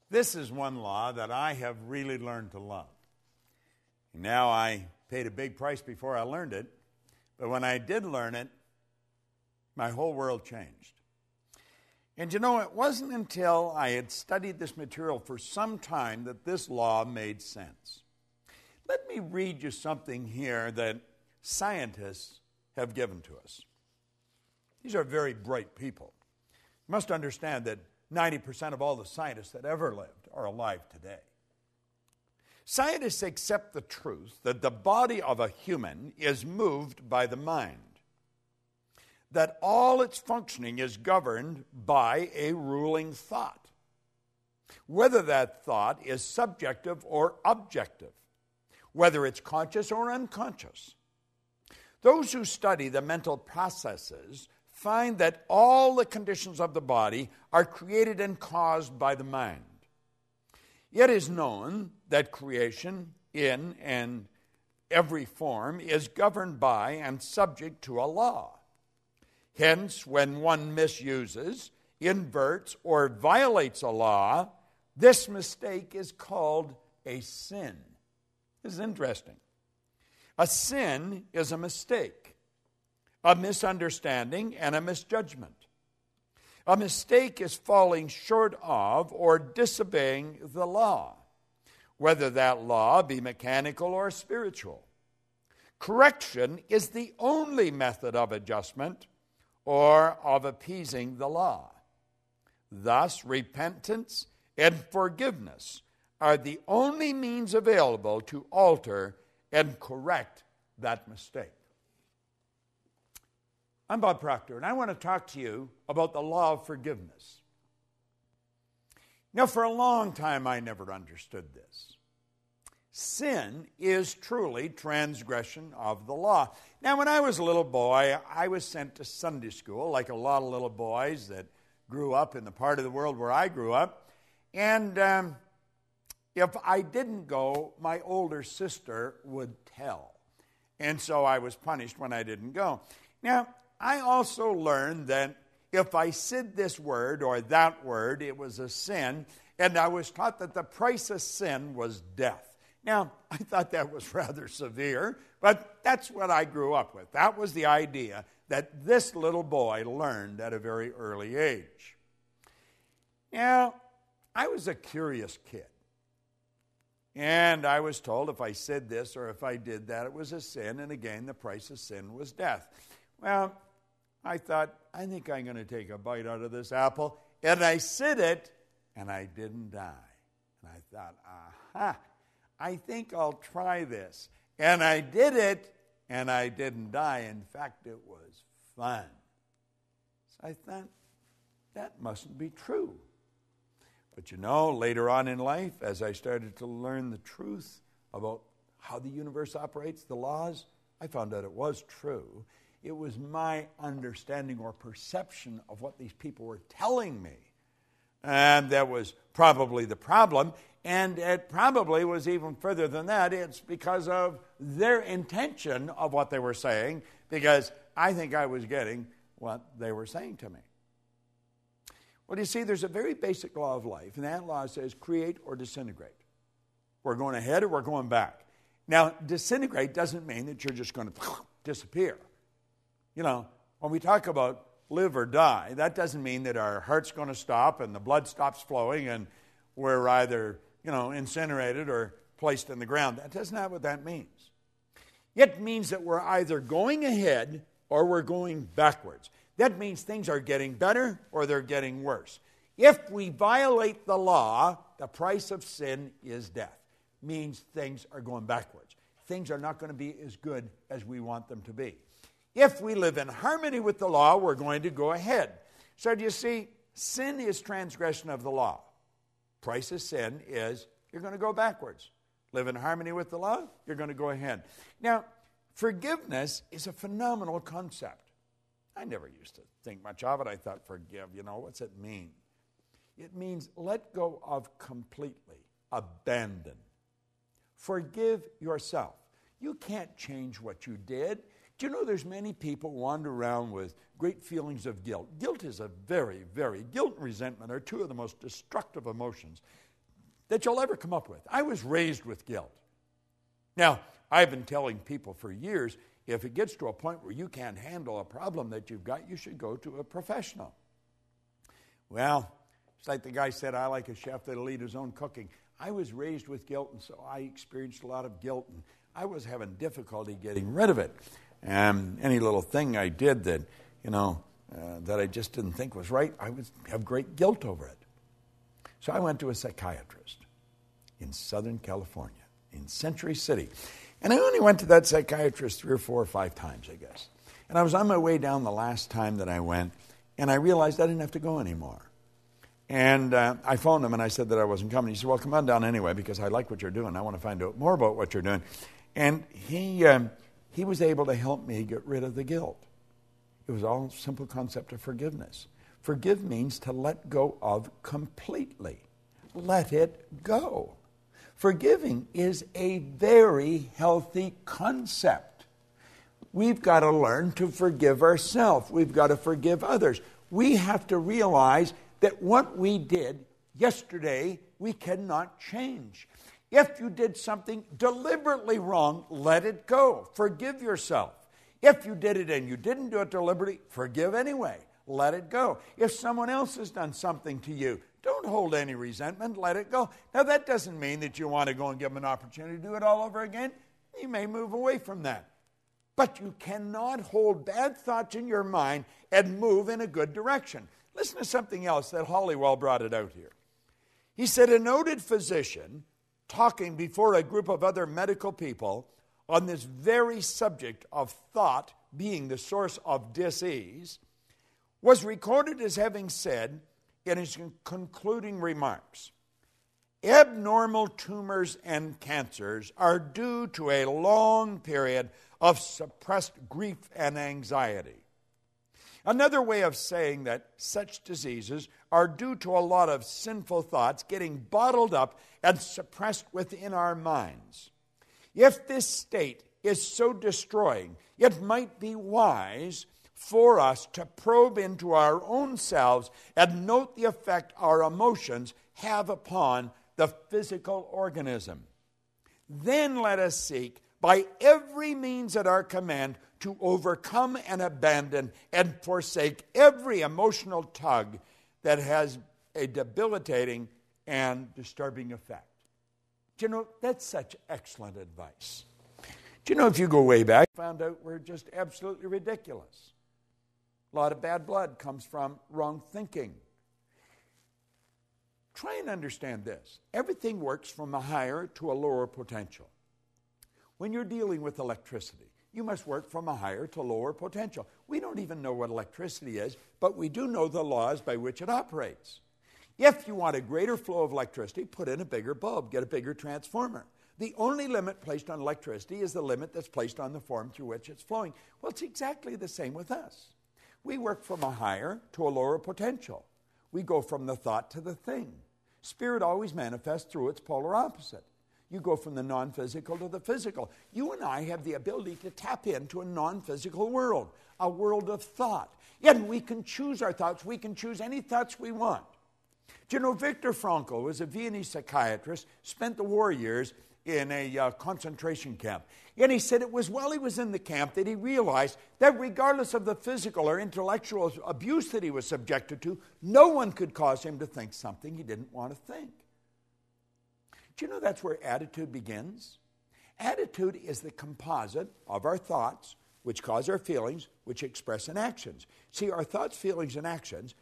This is one law that I have really learned to love. Now, I paid a big price before I learned it, but when I did learn it, my whole world changed. And you know, it wasn't until I had studied this material for some time that this law made sense. Let me read you something here that scientists have given to us. These are very bright people. You must understand that 90% of all the scientists that ever lived are alive today. Scientists accept the truth that the body of a human is moved by the mind, that all its functioning is governed by a ruling thought, whether that thought is subjective or objective, whether it's conscious or unconscious. Those who study the mental processes find that all the conditions of the body are created and caused by the mind. It is known that creation in and every form is governed by and subject to a law. Hence, when one misuses, inverts, or violates a law, this mistake is called a sin. This is interesting. A sin is a mistake, a misunderstanding, and a misjudgment. A mistake is falling short of or disobeying the law, whether that law be mechanical or spiritual. Correction is the only method of adjustment or of appeasing the law. Thus, repentance and forgiveness are the only means available to alter and correct that mistake. I'm Bob Proctor, and I want to talk to you about the law of forgiveness. Now, for a long time, I never understood this. Sin is truly transgression of the law. Now, when I was a little boy, I was sent to Sunday school, like a lot of little boys that grew up in the part of the world where I grew up. And if I didn't go, my older sister would tell. And so I was punished when I didn't go. Now, I also learned that if I said this word or that word, it was a sin, and I was taught that the price of sin was death. Now, I thought that was rather severe, but that's what I grew up with. That was the idea that this little boy learned at a very early age. Now, I was a curious kid, and I was told if I said this or if I did that, it was a sin, and again, the price of sin was death. Well, I thought, I think I'm going to take a bite out of this apple. And I said it, and I didn't die. And I thought, aha, I think I'll try this. And I did it, and I didn't die. In fact, it was fun. So I thought, that mustn't be true. But you know, later on in life, as I started to learn the truth about how the universe operates, the laws, I found out it was true. It was my understanding or perception of what these people were telling me. And that was probably the problem. And it probably was even further than that. It's because of their intention of what they were saying, because I think I was getting what they were saying to me. Well, you see, there's a very basic law of life, and that law says create or disintegrate. We're going ahead or we're going back. Now, disintegrate doesn't mean that you're just going to disappear. You know, when we talk about live or die, that doesn't mean that our heart's going to stop and the blood stops flowing and we're either, incinerated or placed in the ground. That's not what that means. It means that we're either going ahead or we're going backwards. That means things are getting better or they're getting worse. If we violate the law, the price of sin is death. Means things are going backwards. Things are not going to be as good as we want them to be. If we live in harmony with the law, we're going to go ahead. So do you see, sin is transgression of the law. Price of sin is you're going to go backwards. Live in harmony with the law, you're going to go ahead. Now, forgiveness is a phenomenal concept. I never used to think much of it. I thought, forgive, what's it mean? It means let go of completely, abandon. Forgive yourself. You can't change what you did. Do you know there's many people wander around with great feelings of guilt? Guilt and resentment are two of the most destructive emotions that you'll ever come up with. I was raised with guilt. Now, I've been telling people for years, if it gets to a point where you can't handle a problem that you've got, you should go to a professional. Well, it's like the guy said, I like a chef that'll eat his own cooking. I was raised with guilt, and so I experienced a lot of guilt, and I was having difficulty getting rid of it. Any little thing I did that, that I just didn't think was right, I would have great guilt over it. So I went to a psychiatrist in Southern California, in Century City. And I only went to that psychiatrist 3 or 4 or 5 times, I guess. And I was on my way down the last time that I went, and I realized I didn't have to go anymore. And I phoned him, and I said that I wasn't coming. He said, well, come on down anyway, because I like what you're doing. I want to find out more about what you're doing. And he was able to help me get rid of the guilt. It was all a simple concept of forgiveness. Forgive means to let go of completely. Let it go. Forgiving is a very healthy concept. We've got to learn to forgive ourselves. We've got to forgive others. We have to realize that what we did yesterday, we cannot change. If you did something deliberately wrong, let it go. Forgive yourself. If you did it and you didn't do it deliberately, forgive anyway. Let it go. If someone else has done something to you, don't hold any resentment. Let it go. Now, that doesn't mean that you want to go and give them an opportunity to do it all over again. You may move away from that. But you cannot hold bad thoughts in your mind and move in a good direction. Listen to something else that Hollywell brought it out here. He said, a noted physician talking before a group of other medical people on this very subject of thought being the source of disease was recorded as having said in his concluding remarks, abnormal tumors and cancers are due to a long period of suppressed grief and anxiety. Another way of saying that such diseases are due to a lot of sinful thoughts getting bottled up and suppressed within our minds. If this state is so destroying, it might be wise for us to probe into our own selves and note the effect our emotions have upon the physical organism. Then let us seek by every means at our command to overcome and abandon and forsake every emotional tug that has a debilitating and disturbing effect. Do you know, that's such excellent advice. Do you know, if you go way back, found out we're just absolutely ridiculous. A lot of bad blood comes from wrong thinking. Try and understand this. Everything works from a higher to a lower potential. When you're dealing with electricity, you must work from a higher to lower potential. We don't even know what electricity is, but we do know the laws by which it operates. If you want a greater flow of electricity, put in a bigger bulb, get a bigger transformer. The only limit placed on electricity is the limit that's placed on the form through which it's flowing. Well, it's exactly the same with us. We work from a higher to a lower potential. We go from the thought to the thing. Spirit always manifests through its polar opposite. You go from the non-physical to the physical. You and I have the ability to tap into a non-physical world, a world of thought. And we can choose our thoughts. We can choose any thoughts we want. Do you know, Viktor Frankl was a Viennese psychiatrist, spent the war years in a concentration camp. And he said it was while he was in the camp that he realized that regardless of the physical or intellectual abuse that he was subjected to, no one could cause him to think something he didn't want to think. Do you know that's where attitude begins? Attitude is the composite of our thoughts, which cause our feelings, which express in actions. See, our thoughts, feelings, and actions,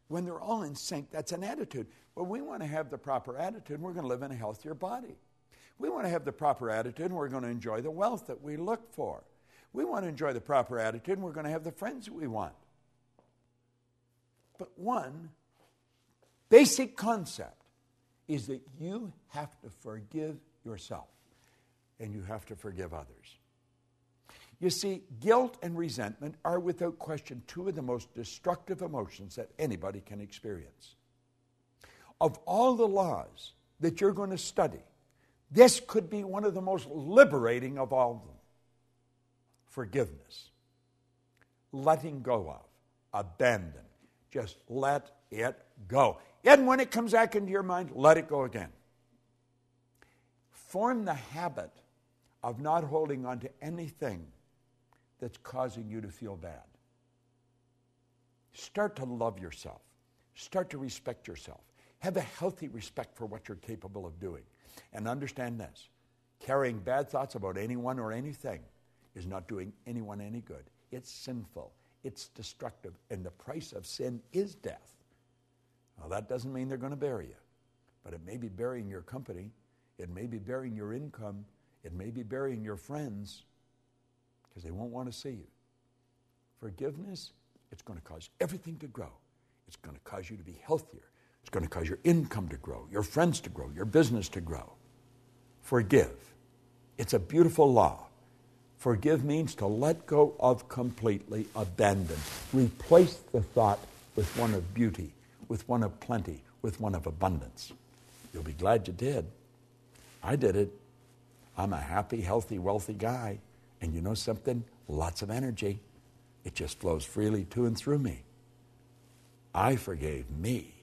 when they're all in sync, that's an attitude. Well, we want to have the proper attitude, and we're going to live in a healthier body. We want to have the proper attitude, and we're going to enjoy the wealth that we look for. We want to enjoy the proper attitude, and we're going to have the friends that we want. But one basic concept is that you have to forgive yourself, and you have to forgive others. You see, guilt and resentment are without question two of the most destructive emotions that anybody can experience. Of all the laws that you're going to study, this could be one of the most liberating of all of them. Forgiveness. Letting go of. Abandon. Just let it go. And when it comes back into your mind, let it go again. Form the habit of not holding on to anything that's causing you to feel bad. Start to love yourself. Start to respect yourself. Have a healthy respect for what you're capable of doing. And understand this, carrying bad thoughts about anyone or anything is not doing anyone any good. It's sinful. It's destructive. And the price of sin is death. Now, that doesn't mean they're going to bury you, but it may be burying your company. It may be burying your income. It may be burying your friends because they won't want to see you. Forgiveness, it's going to cause everything to grow. It's going to cause you to be healthier. It's going to cause your income to grow, your friends to grow, your business to grow. Forgive. It's a beautiful law. Forgive means to let go of completely, abandon. Replace the thought with one of beauty, with one of plenty, with one of abundance. You'll be glad you did. I did it. I'm a happy, healthy, wealthy guy. And you know something? Lots of energy. It just flows freely to and through me. I forgave me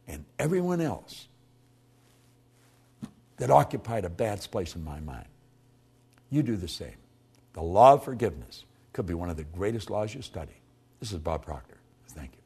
and everyone else that occupied a bad place in my mind. You do the same. The law of forgiveness could be one of the greatest laws you study. This is Bob Proctor. Thank you.